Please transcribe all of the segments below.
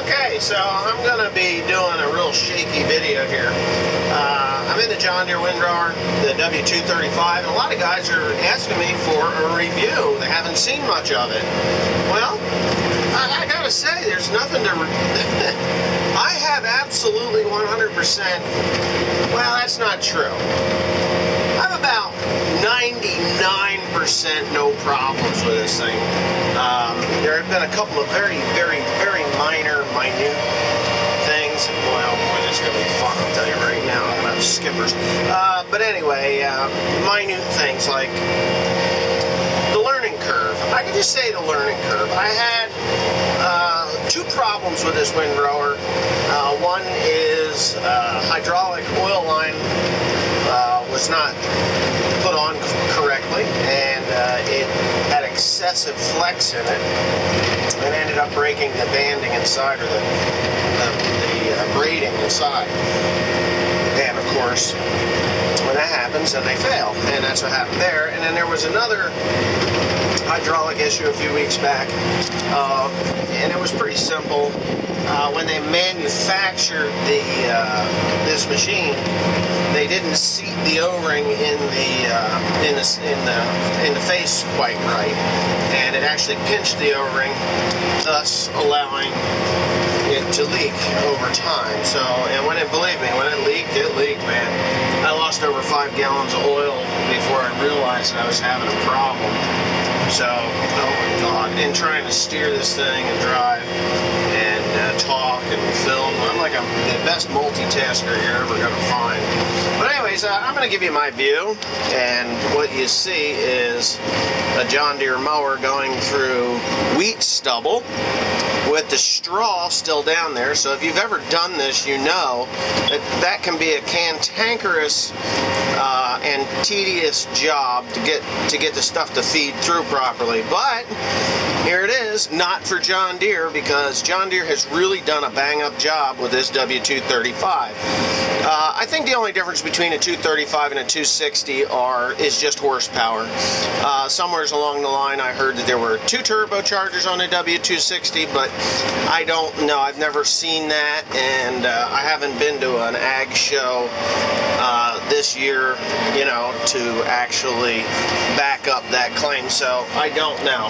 Okay, so I'm going to be doing a real shaky video here. I'm in the John Deere windrower, the W235, and a lot of guys are asking me for a review. They haven't seen much of it. Well, I gotta say, there's nothing to... I have absolutely 100%... Well, that's not true. I have about 99% no problems with this thing. There have been a couple of very minor, minute things. Well, boy, this is going to be fun, I'll tell you right now. I'm going to have skippers. But anyway, minute things like the learning curve. I can just say the learning curve. I had two problems with this windrower. One is hydraulic oil line was not put on correctly, and it had excessive flex in it, and ended up breaking the banding inside, or the braiding inside. And of course, when that happens, then they fail, and that's what happened there. And then there was another hydraulic issue a few weeks back, and it was pretty simple. When they manufactured this machine, they didn't seat the O-ring in the face quite right, and it actually pinched the O-ring, thus allowing it to leak over time. So, and believe me, when it leaked, man. I lost over 5 gallons of oil before I realized that I was having a problem. So, oh my God, in trying to steer this thing and drive and talk and film, I'm like the best multitasker you're ever going to find. But anyways, I'm going to give you my view, and what you see is a John Deere mower going through wheat stubble with the straw still down there. So if you've ever done this, you know that can be a cantankerous and tedious job to get the stuff to feed through properly. But here it is, not for John Deere, because John Deere has really done a bang-up job with this W235. I think the only difference between a 235 and a 260 is just horsepower. Somewhere along the line I heard that there were 2 turbochargers on the W260, but I don't know. I've never seen that, and I haven't been to an ag show this year, you know, to actually back up that claim, so I don't know.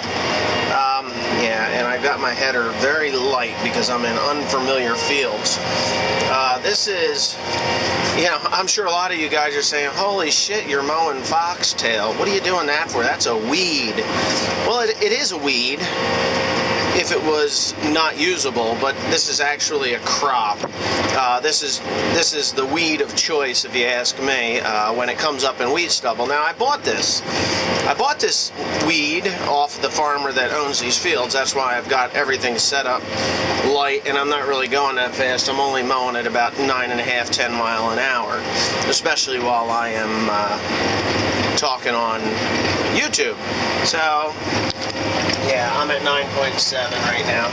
Yeah, and I got my header very light because I'm in unfamiliar fields. This is, you know, I'm sure a lot of you guys are saying, holy shit, you're mowing foxtail. What are you doing that for? That's a weed. Well, it is a weed if it was not usable, but this is actually a crop. This is the weed of choice, if you ask me, when it comes up in wheat stubble. Now, I bought this weed off the farmer that owns these fields. That's why I've got everything set up light, and I'm not really going that fast. I'm only mowing at about 9.5, 10 mile an hour, especially while I am talking on YouTube. So, yeah, I'm at 9.7 right now.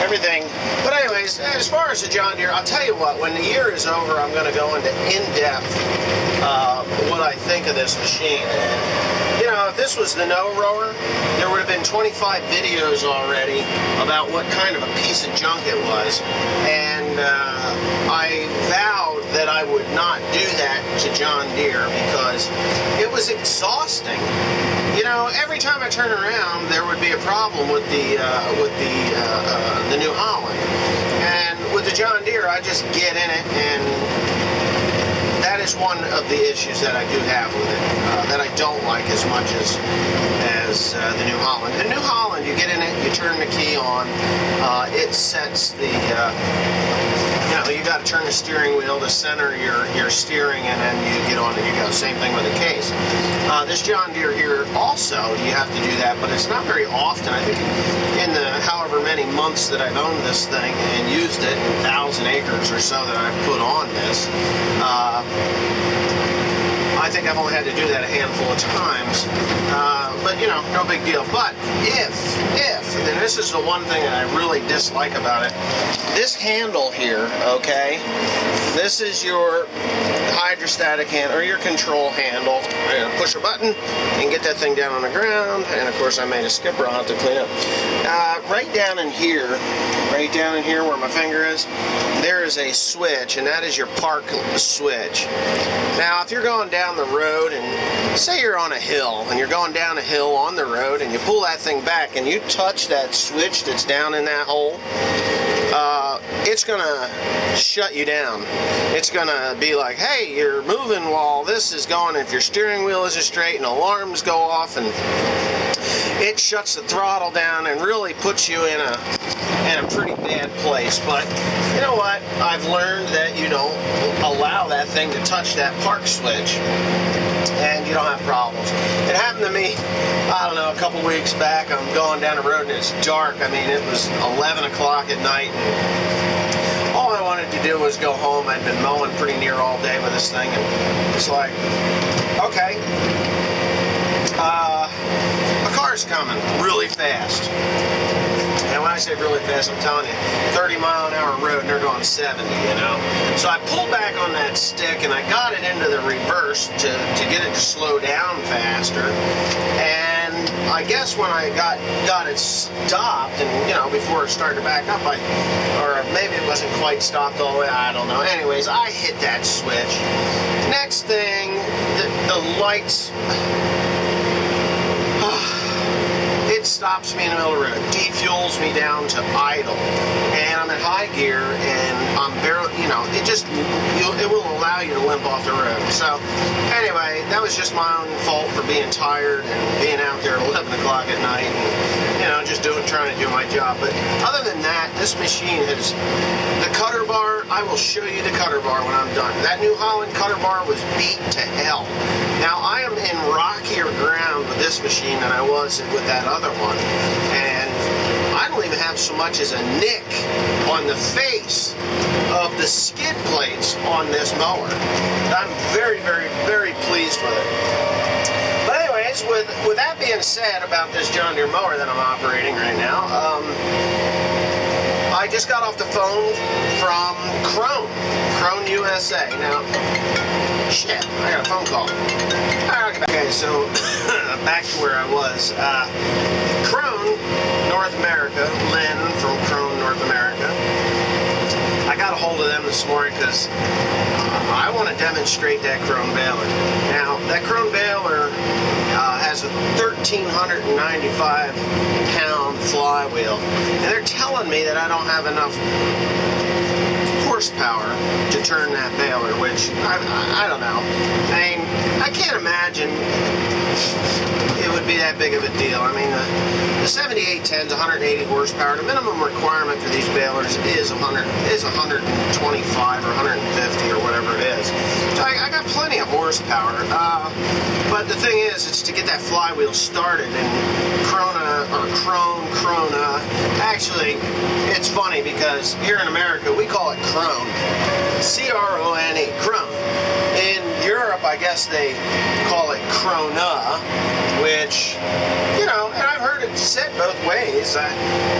Everything. But anyways, as far as the John Deere, I'll tell you what, when the year is over, I'm going to go into in-depth what I think of this machine. And, you know, if this was the no-rower, there would have been 25 videos already about what kind of a piece of junk it was. And I vowed that I would not do that to John Deere because it was exhausting. You know, every time I turn around, there would be a problem with the New Holland, and with the John Deere, I just get in it, and that is one of the issues that I do have with it, that I don't like as much as the New Holland. The New Holland, you get in it, you turn the key on, it sets the, you know, you got to turn the steering wheel to center your steering, and then you get on and you go. Same thing with the case. This John Deere here also, you have to do that, but it's not very often. I think in the however many months that I've owned this thing and used it, 1,000 acres or so that I've put on this, I think I've only had to do that a handful of times. But, you know, no big deal. But if, and this is the one thing that I really dislike about it, this handle here, okay, this is your hydrostatic handle, or your control handle. I'm going to push a button and get that thing down on the ground, and of course I made a skipper I'll have to clean up. Right down in here where my finger is, there is a switch, and that is your park switch. Now, if you're going down the road, and say you're on a hill, and you're going down a hill on the road, and you pull that thing back, and you touch that switch that's down in that hole, it's gonna shut you down. It's gonna be like, hey, you're moving while this is going. If your steering wheel isn't straight and alarms go off, and it shuts the throttle down and really puts you in a pretty bad place. But you know what? I've learned that you don't allow that thing to touch that park switch, and you don't have problems. It happened to me, I don't know, a couple weeks back. I'm going down the road and it's dark. I mean, it was 11 o'clock at night. And all I wanted to do was go home. I'd been mowing pretty near all day with this thing, and it's like, okay, a car's coming really fast. And when I say really fast, I'm telling you, 30-mile-an-hour road, and they're going 70, you know. So I pulled back on that stick, and I got it into the reverse to get it to slow down faster. And I guess when I got it stopped, and, you know, before it started to back up, or maybe it wasn't quite stopped all the way, I don't know. Anyways, I hit that switch. Next thing, the lights... It stops me in the middle of the road, defuels me down to idle, and I'm in high gear, and I'm barely, you know, it will allow you to limp off the road. So, anyway, that was just my own fault for being tired and being out there at 11 o'clock at night, and, you know, just trying to do my job. But other than that, this machine has, the cutter bar, I will show you the cutter bar when I'm done. That New Holland cutter bar was beat to hell. Now, I am in rockier ground with this machine than I was with that other one, and I don't even have so much as a nick on the face of the skid plates on this mower. I'm very, very, very pleased with it. But anyways, with that being said about this John Deere mower that I'm operating right now, I just got off the phone from Krone USA. Now, shit, I got a phone call. Okay, so back to where I was. Krone, North America, Lynn from Krone, North America. I got a hold of them this morning because I want to demonstrate that Krone baler. Now, that Krone baler has a 1,395 pound flywheel, and they're telling me that I don't have enough horsepower to turn that baler, which I don't know. I mean, I can't imagine it would be that big of a deal. I mean, the 7810 is 180 horsepower. The minimum requirement for these balers is 125 or 150 or whatever it is. So I got plenty of horsepower. But the thing is, it's to get that flywheel started. And Krone, actually, it's funny because here in America we call it Krone, C-R-O-N-E, Krone. In Europe, I guess they call it Krone, which, you know, and I've heard it said both ways.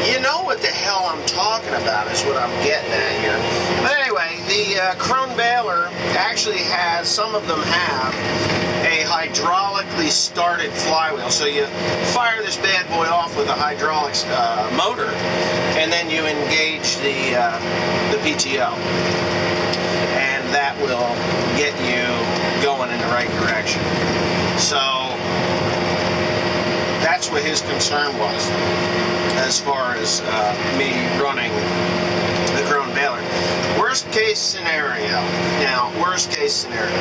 You know what the hell I'm talking about is what I'm getting at here. But anyway, the Krone baler actually has, some of them have a hydraulically started flywheel. So you fire this bad boy off with a hydraulics motor, and then you engage the PTO. And that will get you going in the right direction. So that's what his concern was as far as me running the Krone baler. Worst case scenario. Now, worst case scenario.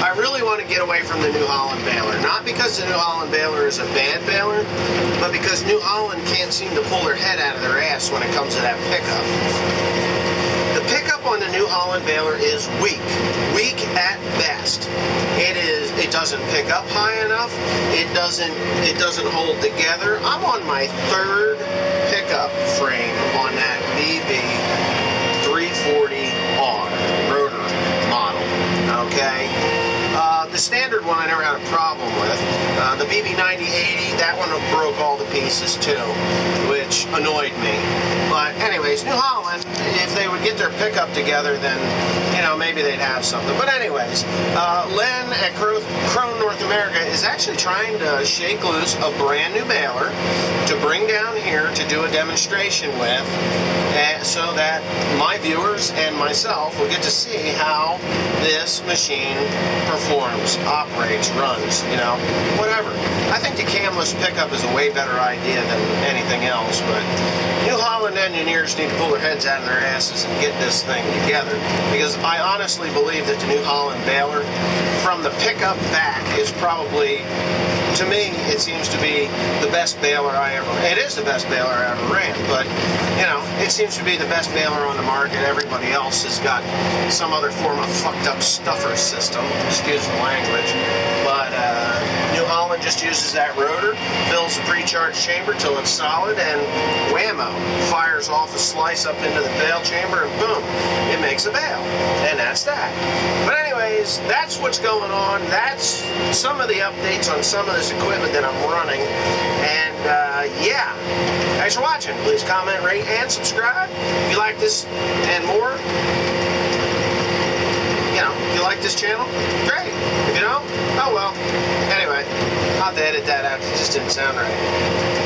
I really want to get away from the New Holland baler. Not because the New Holland baler is a bad baler, but because New Holland can't seem to pull their head out of their ass when it comes to that pickup. The pickup on the New Holland baler is weak at best. It doesn't pick up high enough. It doesn't hold together. I'm on my third pickup frame on that BB 340R rotor model. Okay, the standard The BB9080, that one broke all the pieces too, which annoyed me. But anyways, New Holland, if they would get their pickup together, then, you know, maybe they'd have something. But anyways, Len at Krone North America is actually trying to shake loose a brand new baler to bring down here to do a demonstration with, so that my viewers and myself will get to see how this machine performs, operates, runs, you know, whatever. I think the camless pickup is a way better idea than anything else, but New Holland engineers need to pull their heads out of their asses and get this thing together, because I honestly believe that the New Holland baler, from the pickup back, is probably, to me, it seems to be the best baler it is the best baler I ever ran, but, you know, it seems to be the best baler on the market. Everybody else has got some other form of fucked up stuffer system, excuse the language, but New Holland just uses that rotor, fills the pre-charged chamber till it's solid, and whammo, fires off a slice up into the bale chamber, and boom, it makes a bale, and that's that. But anyways, that's what's going on. That's some of the updates on some of this equipment that I'm running, and yeah, thanks for watching. Please comment, rate, and subscribe if you like this and more. You know, if you like this channel, great. If you don't, oh well. Anyway, I'll have to edit that out. It just didn't sound right.